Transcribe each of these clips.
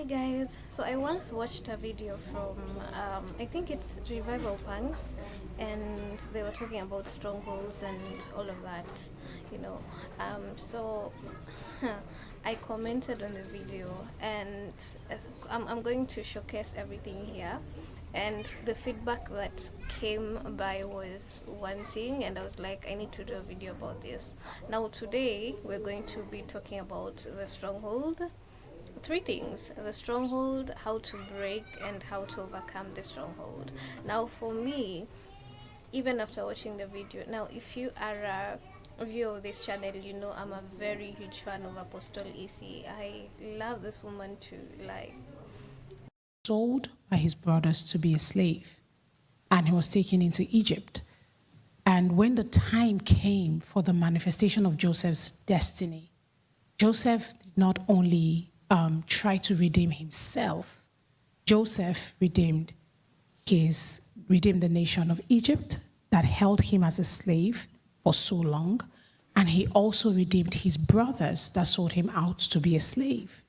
Hi guys, so I once watched a video from I think it's Revival Punks, and they were talking about strongholds and all of that, you know. So I commented on the video, and I'm going to showcase everything here. And the feedback that came by was one thing, and I was like, I need to do a video about this. Now, today we're going to be talking about the stronghold. Three things: the stronghold, how to break, and how to overcome the stronghold. Now, for me, even after watching the video, now if you are a viewer of this channel, you know I'm a very huge fan of Apostle EC. I love this woman to like. Sold by his brothers to be a slave, and he was taken into Egypt. And when the time came for the manifestation of Joseph's destiny, Joseph did not only try to redeem himself. Joseph redeemed the nation of Egypt that held him as a slave for so long, and he also redeemed his brothers that sold him out to be a slave.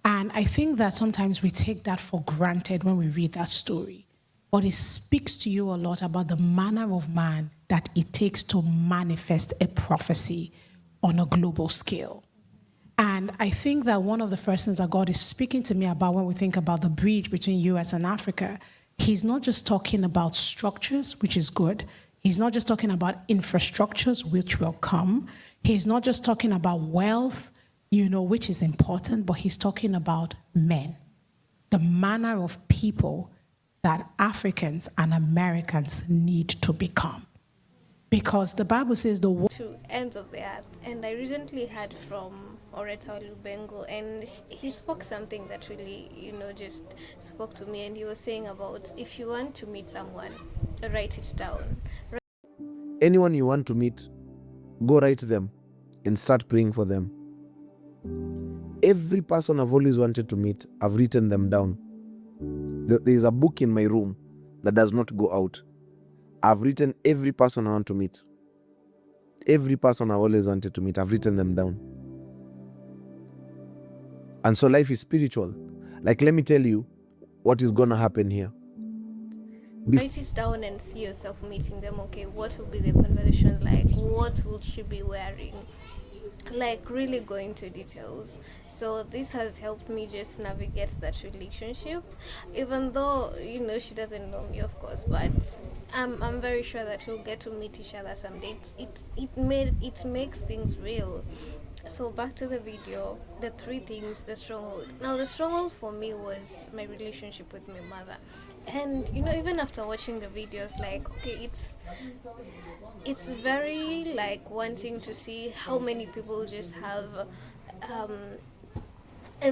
And I think that sometimes we take that for granted when we read that story. But it speaks to you a lot about the manner of man that it takes to manifest a prophecy on a global scale. And I think that one of the first things that God is speaking to me about when we think about the bridge between US and Africa, he's not just talking about structures, which is good. He's not just talking about infrastructures, which will come. He's not just talking about wealth, which is important, but he's talking about men, the manner of people that Africans and Americans need to become. Because the Bible says to ends of the earth. And I recently heard from Oreta Lubengo, and he spoke something that really, just spoke to me. And he was saying about, if you want to meet someone, write it down. Anyone you want to meet, go write them and start praying for them. Every person I've always wanted to meet, I've written them down. There's a book in my room that does not go out. I've written every person I want to meet. Every person I've always wanted to meet, I've written them down. And so life is spiritual. Like, let me tell you what is going to happen here. Write it down and see yourself meeting them. Okay, what will be the conversation like? What will she be wearing? Like, really go into details. So this has helped me just navigate that relationship, even though she doesn't know me, of course, but I'm very sure that we'll get to meet each other someday. It makes things real. So back to the video, the three things, the stronghold. Now the stronghold for me was my relationship with my mother. And even after watching the videos, like, okay, it's very like wanting to see how many people just have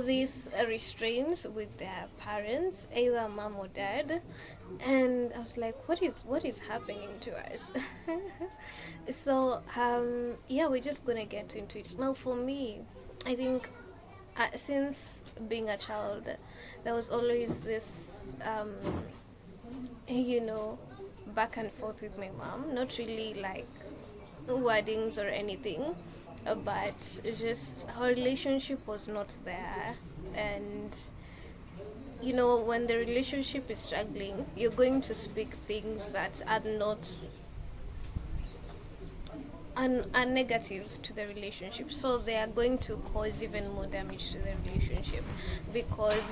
these restraints with their parents, either mom or dad. And I was like, what is happening to us? So we're just gonna get into it now. For me, I think since being a child, there was always this back and forth with my mom. Not really like wordings or anything, but just our relationship was not there. And when the relationship is struggling, you're going to speak things that are not are negative to the relationship, so they are going to cause even more damage to the relationship, because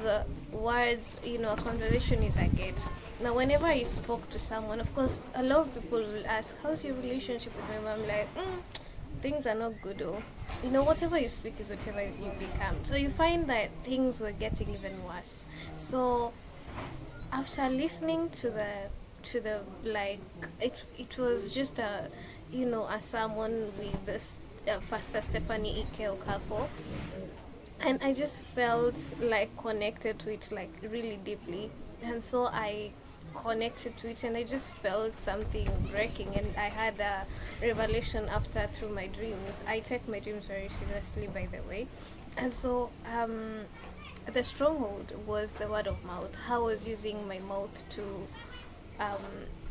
words, a conversation is a gate. Now whenever I spoke to someone, of course a lot of people will ask, how's your relationship with my mom? Like, things are not good, or whatever you speak is whatever you become. So you find that things were getting even worse. So after listening to the like, it was just a sermon with this Pastor Stephanie Ike Okafo, and I just felt like connected to it, like really deeply. And so I connected to it, and I just felt something breaking, and I had a revelation after through my dreams. I take my dreams very seriously, by the way. And so the stronghold was the word of mouth. How I was using my mouth to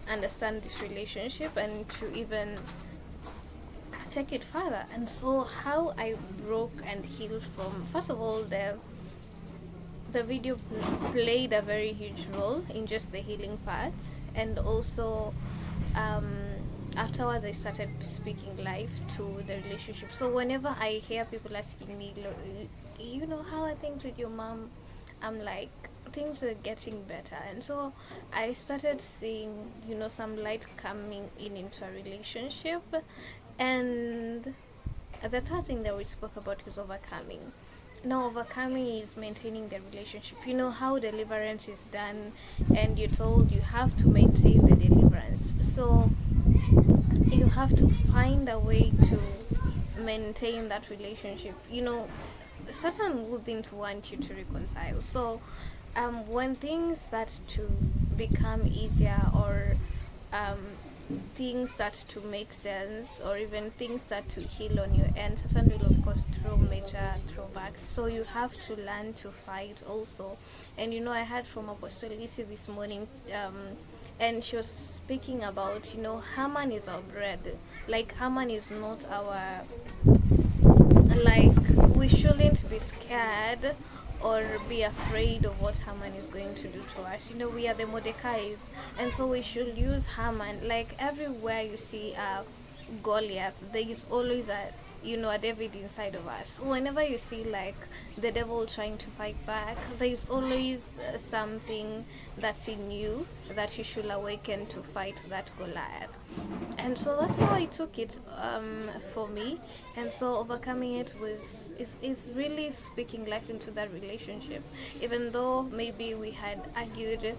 understand this relationship and to even take it further. And so how I broke and healed from, first of all, the video played a very huge role in just the healing part. And also, um, afterwards I started speaking life to the relationship. So whenever I hear people asking me, you know, how are things with your mom, I'm like, things are getting better. And so I started seeing, you know, some light coming in into a relationship. And the third thing that we spoke about is overcoming. Now, overcoming is maintaining the relationship. You know how deliverance is done, and you're told you have to maintain the deliverance. So you have to find a way to maintain that relationship. You know, Satan wouldn't want you to reconcile. So when things start to become easier, or um, things start to make sense, or even things start to heal on your end, Satan will of course throw major throwbacks. So you have to learn to fight also. And you know, I heard from Apostle Lisi this morning, and she was speaking about, you know, Haman is our bread. Like, Haman is not our, like, we shouldn't be scared or be afraid of what Haman is going to do to us. You know, we are the Mordecais, and so we should use Haman. Like, everywhere you see Goliath, there is always a, you know, a David inside of us. Whenever you see like the devil trying to fight back, there is always something that's in you that you should awaken to fight that Goliath. And so that's how I took it, for me. And so overcoming it is really speaking life into that relationship, even though maybe we had argued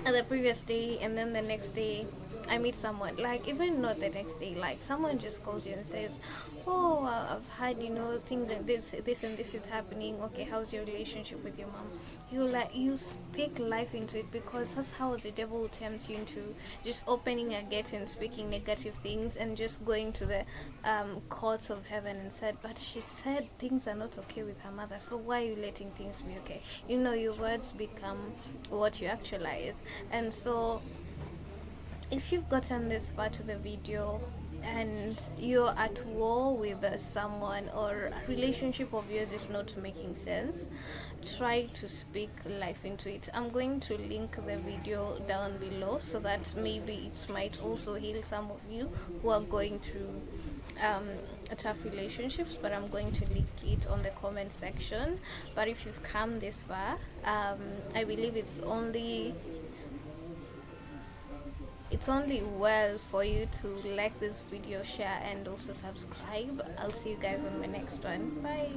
the previous day, and then the next day I meet someone, like, even not the next day, like someone just calls you and says, oh, I've had, you know, things, and this and this is happening. Okay, how's your relationship with your mom? You speak life into it, because that's how the devil tempts you into just opening a gate and speaking negative things, and just going to the courts of heaven and said, but she said things are not okay with her mother, so why are you letting things be okay? You know, your words become what you actualize. And so if you've gotten this far to the video and you're at war with someone, or a relationship of yours is not making sense, try to speak life into it. I'm going to link the video down below, so that maybe it might also heal some of you who are going through tough relationships. But I'm going to link it on the comment section. But if you've come this far, I believe it's only well for you to like this video, share, and also subscribe. I'll see you guys on my next one. Bye.